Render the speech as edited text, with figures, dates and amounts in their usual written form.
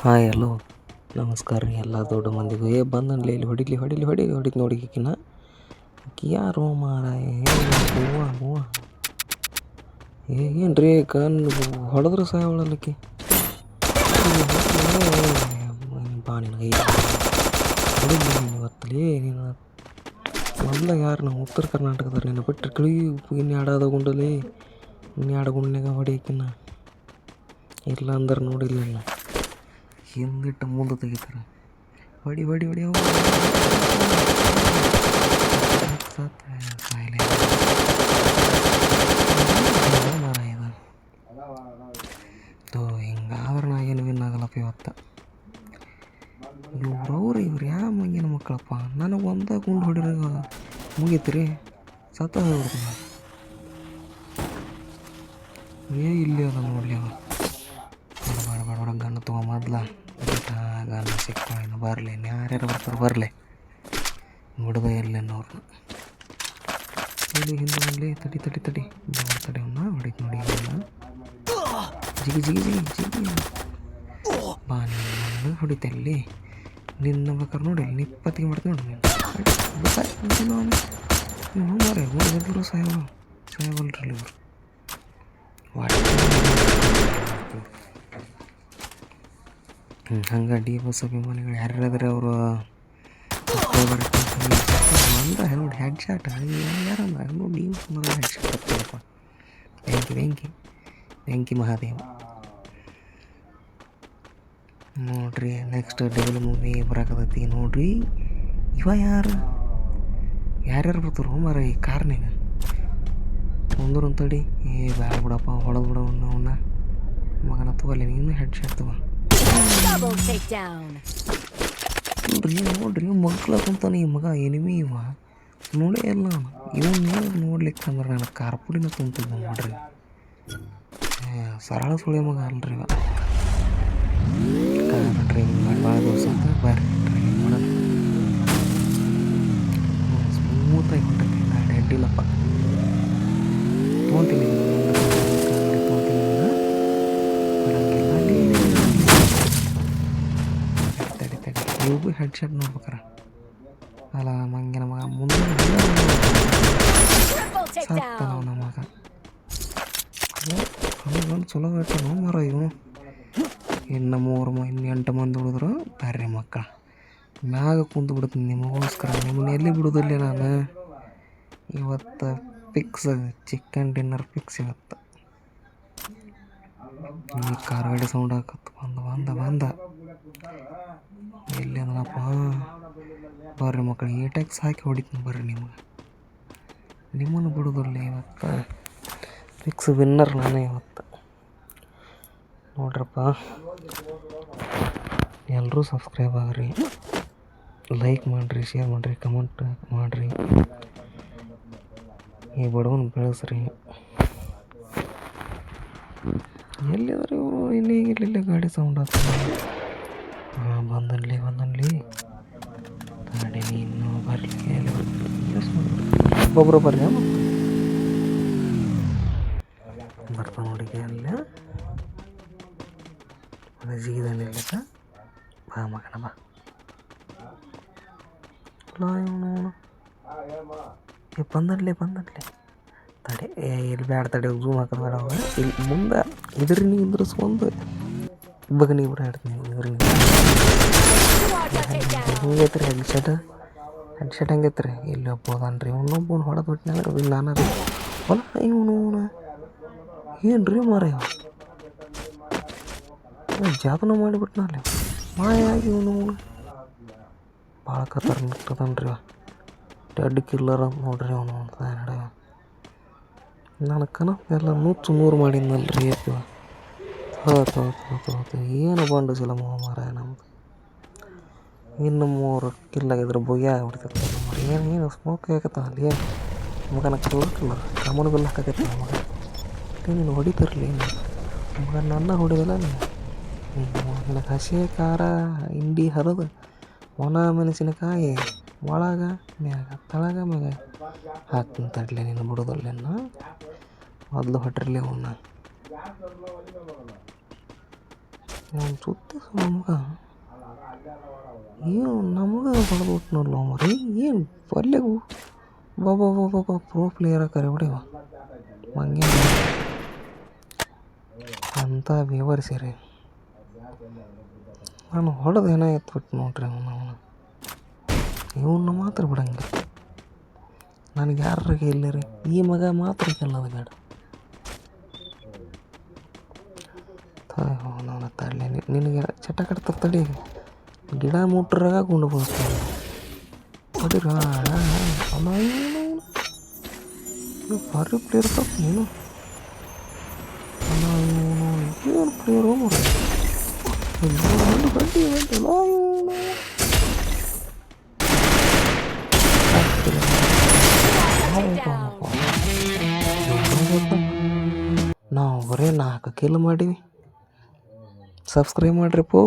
hi hello ನಮಸ್ಕಾರ ರೀ ಎಲ್ಲ ದೊಡ್ಡ ಮಂದಿಗೂ ಬಂದನ್ಲಿ ಇಲ್ಲಿ ಹೊಡಿತು ನೋಡಿ ಈಕಿನ ಯಾರು ಮಾರಾಯ ಹೂವ ಏನು ರೀ ಹೊಡೆದ್ರೆ ಸಾಯವಳಲ್ಲಕ್ಕಿ ಬಾ ನಿನಗೆ ಹೊಡಿಲಿ ನೀನು ಮೊದಲ ಯಾರು ನಾವು ಉತ್ತರ ಕರ್ನಾಟಕದವ್ರು ನಿನ್ನ ಬಿಟ್ಟರೆ ಕಿಳಿ ಇನ್ಯಾಡೋದ ಗುಂಡಲಿ ಇನ್ಯಾಡ ಗುಂಡ್ನಾಗ ಹೊಡಿಯಕಿನ್ನ ಇಲ್ಲ ಅಂದ್ರೆ ನೋಡಿಲ್ಲ ಹಿಂದಿಟ್ಟು ಮುಂದೆ ತೆಗಿತಾರೆ ಹೊಡಿ ಸಾಯ್ಲೆ ಮರ ಇದು ಹಿಂಗಾದ್ರೆ ನಾ ಏನು ವಿನ್ ಆಗಲ್ಲಪ್ಪ ಇವತ್ತು ಇವ್ರು ಯಾವ ಮಂಗಿನ ಮಕ್ಕಳಪ್ಪ ನನಗೆ ಒಂದೇ ಗುಂಡು ಹೊಡಿರ ಮುಗೀತು ರೀ ಸತ್ತ ಹೋಗ್ಬಿಡ್ತೀನಿ ಇಲ್ಲಿ ಅದ ನೋಡಲಿ ಅವ ಬಡ ಗಣ್ಣು ತೊಗೊಂಬದ್ಲ ಗಣ್ಣು ಸಿಕ್ಕ ಇನ್ನು ಬರಲಿ ಯಾರ್ಯಾರು ಬರ್ತಾರೆ ಬರಲಿ ಬಿಡದ ಇರಲಿಲ್ಲ ಅವ್ರನ್ನ ಇಲ್ಲಿ ಹಿಂದೆ ಅಲ್ಲಿ ತಡಿ ಅವನ್ನ ಹೊಡಿತು ನೋಡಿ ಜಿಗಿ ಬಾ ನೀನು ಹೊಡಿತಲ್ಲಿ ನಿನ್ನ ಬೇಕಾದ್ರೆ ನೋಡಿ ನಿಪ್ಪತ್ತಿಗೆ ಮಾಡ್ತೀನಿ ನೋಡಿ ನೀವು ಮಾರೇ ಹುಡುಗರು ಸಾಯವಲ್ರಿ ಇವರು ಹಂಗೆ ಡಿ ಬಸ್ ಅಭಿಮಾನಿಗಳು ಯಾರ್ಯಾದ್ರೆ ಅವರು ಒಂದ ನೋಡಿ ಹೆಡ್ ಶಾಟ್ ಯಾರಮ್ಮ ನೋಡಿ ಹೆಡ್ ಶಾಟ್ ಬರ್ತಾರಪ್ಪ ಬೆಂಕಿ ಮಹಾದೇವ ನೋಡ್ರಿ ನೆಕ್ಸ್ಟ್ ಡೆವಲ್ ಮೂವಿ ಬರಾಕತೈತಿ ನೋಡ್ರಿ ಇವ ಯಾರ್ಯಾರು ಬರ್ತಾರೋ ಮಾರ ಈ ಕಾರ್ನಾಗ ಒಂದೂರು ಅಂತಡಿ ಬ್ಯಾಡ ಬಿಡಪ್ಪ ಹೊಡೆದು ಬಿಡವನ್ನ ಅವನ್ನ ಮಗನ ತಗೋಲಿ ನೀನು ಹೆಡ್ ಶಾಟ್ ತಗೋ ನೋಡ್ರಿ ಮಗ್ಲ ಕುಂತಾನೆ ಈ ಮಗ ಎನಿಮಿ ಇವ ನೋಡೇ ಇಲ್ಲ ಇವನು ನೋಡ್ಲಿಕ್ಕೆ ಅಂದ್ರೆ ನಾನು ಕಾರ್ಪುಡಿನ ತುಂಬ್ತಿದ್ದ ನೋಡ್ರಿ ಸರಳ ಸುಳಿ ಮಗ ಅಲ್ರಿ ಇವ ಟ್ರೈನಿಂಗ್ ಮಾಡಿ ಭಾಳ ದಿವಸ ಅಂತ ಬರ್ರಿ ಟ್ರೈನಿಂಗ್ ಮಾಡೋಣ ಸ್ಮೂತಾಗಿ ಹೊಂಟೈತಿ ಗಾಡಿ ಅಡ್ಡಿಲ್ಲಪ್ಪ ತೊಗೊತೀನಿ ನೀವು ಭೀ ಹೆಡ್ ಶಾಟ್ ನೋಡ್ಬೇಕಾರ ಅಲ್ಲ ಮಂಗಿನ ಮಗ ಮುಂದೆ ಸತ್ತ ನಮ್ಮ ಮಗ ಹಂಗೆ ಚಲೋ ಇಟ್ಟು ಮರ ಇವನು ಇನ್ನು 8 ಮಂದಿ ಹುಡಿದ್ರು ಬರ್ರಿ ಮಕ್ಕಳ ಮ್ಯಾಗ ಕುಂತು ಬಿಡ್ತೀನಿ ನಿಮಗೋಸ್ಕರ ನಿಮ್ಮನ್ನ ಎಲ್ಲಿ ಬಿಡೋದಿಲ್ಲ ನಾನು ಇವತ್ತು ಫಿಕ್ಸ್ ಚಿಕನ್ ಡಿನ್ನರ್ ಫಿಕ್ಸ್ ಇವತ್ತು ಈ ಕಾರ್ ಗಾಡಿ ಸೌಂಡ್ ಹಾಕತ್ತು ಬಂದ ಎಲ್ಲಿ ಅದನಪ್ಪ ಬರ್ರಿ ಮಕ್ಕಳು ಈ ಟ್ಯಾಕ್ಸ್ ಹಾಕಿ ಹೊಡಿತೀನಿ ಬರ್ರಿ ನಿಮ್ಮನ್ನು ಬಿಡೋದಿಲ್ಲ ಇವತ್ತು ಫಿಕ್ಸ್ ವಿನ್ನರ್ ನಾನೇ ಇವತ್ತು ನೋಡ್ರಪ್ಪ ಎಲ್ಲರೂ ಸಬ್ಸ್ಕ್ರೈಬ್ ಆಗ್ರಿ ಲೈಕ್ ಮಾಡಿರಿ ಶೇರ್ ಮಾಡಿರಿ ಕಮೆಂಟ್ ಮಾಡಿರಿ ಈ ಬಡವನ ಬೆಳೆಸ್ರಿ ಎಲ್ಲಿದ್ದಾರೆ ಇವರು ಇನ್ನೀಗಿರಲಿಲ್ಲ ಗಾಡಿ ಸೌಂಡ್ ಆಗ್ತದೆ ಬಂದನ್ಲಿ ಗಾಡಿ ಇನ್ನೂ ಬರಲಿ ಒಬ್ಬೊಬ್ಬರು ಬರ್ರಿ ಬರ್ತಾ ನೋಡಿ ಅಲ್ಲ ಅದು ಜಿಗಿದಾನಿಲ್ಲ ಬಾ ಮಗನ ಬಾ ಬಂದನ್ಲಿ ತಡೆ ಇಲ್ಲಿ ಬ್ಯಾಡ ತಡೆ ಝೂಮ್ ಹಾಕೋದು ಬೇಡ ಇಲ್ಲಿ ಮುಂದೆ ಇದ್ರ ನೀ ಇದ್ರಸ್ಕೊಂಡು ಬಗನಿ ಬಿಡ ಹೇಳ್ತೀನಿ ಹೆಂಗೈತ್ರಿ ಹೆಡ್ ಶರ್ಟ್ ಹೆಂಗೈತ್ರಿ ಇಲ್ಲಿ ಒಬ್ಬದನ್ರಿ ಇನ್ನೊಬ್ಬನು ಹೊಡೆದು ಬಿಟ್ಟಿನ ನಾನು ರೀ ಹೊಲ ಇವನು ಏನು ರೀ ಮಾರ ಜಾತನ ಮಾಡಿಬಿಟ್ನಲ್ಲಿ ಮಾಯಾಗಿ ಇವನು ಭಾಳ ಖತರ್ನಾಕ್ತದನ್ರಿ ಡೆಡ್ ಕಿಲ್ಲರ್ ಅಂತ ನೋಡ್ರಿ ಅವನು ಅಂತ ನಡ ನಾನು ಕನಪೆಲ್ಲ ನೂರು ಮಾಡಿದ್ನಲ್ರಿ ಏನು ಬಂಡು ಸಿಲ ಮಾರಾಯ ನಮ್ದು ಇನ್ನು 3 ಕಿಲ್ಲಾಗಿದ್ರೆ ಬೊಯ್ಯ ಆಗ್ಬಿಡ್ತೈತೆ ಏನು ಸ್ಮೋಕ್ ಆಗತ್ತ ಅಲ್ಲಿ ಏನು ಮಗನ ಕಲ್ಲ ಕಮನ ಬಿಲ್ಲ ಹಾಕೈತೆ ಮಗ ನೀನು ಹೊಡಿತಿರ್ಲಿ ಮಗ ನನ್ನ ಹೊಡಿದಲ್ಲ ನೀನು ಹಸಿ ಖಾರ ಹಿಂಡಿ ಹರಿದು ಒಣ ಮೆಣಸಿನಕಾಯಿ ಒಳಗ ಮ್ಯಾಗ ತಳಗ ಮ್ಯಾಗ ಹಾಕ್ತೀನಿ ತಡ್ಲೆ ನೀನು ಬಿಡೋದಲ್ಲೇನ ಮೊದಲು ಹೊಟ್ರಿಲಿ ಅವನ್ನ ಅವ್ನು ಸುತ್ತ ನಮ್ಗೆ ಏನು ನಮಗೆ ಹೊಡೆದ್ಬಿಟ್ಟು ನೋಡ್ಲ ಮರಿ ಏನು ಪಲ್ಯಗೂ ಬಾಬಾ ಬಾಬಾ ಪ್ರೋ ಪ್ಲೇಯರ್ ಕರೆ ಬಿಡಿವ ಹಂಗೆ ಅಂತ ವಿವರಿಸಿರಿ ನಾನು ಹೊಡೆದು ಏನೋ ಎತ್ಬಿಟ್ಟು ನೋಡ್ರಿ ಅವನು ಇವನ್ನ ಮಾತ್ರ ಬಿಡಂಗಿಲ್ಲ ನನಗೆ ಯಾರಿಗೆ ಇಲ್ಲ ರೀ ಈ ಮಗ ಮಾತ್ರ ಗೆಲ್ಲೋದು ಬೇಡ ಅವನ ತಳ್ಳಿ ನಿನಗೆ ಚಟ ಕಟ್ತ ತಡಿ ಗಿಡ ಮುಟ್ರಾಗ ಗುಂಡು ಬೀಳ್ತಾನೆ ತಡಿರ ಭಾರಿ ಪ್ಲೇಯರ್ ತಪ್ಪ ನೀನು ಏನು ಪ್ಲೇಯರು ಗಡ್ಡಿ ನಾವು ಬರೀ 4 ಕಿಲ್ ಮಾಡೀವಿ ಸಬ್ಸ್ಕ್ರೈಬ್ ಮಾಡಿರಿ ಪೋ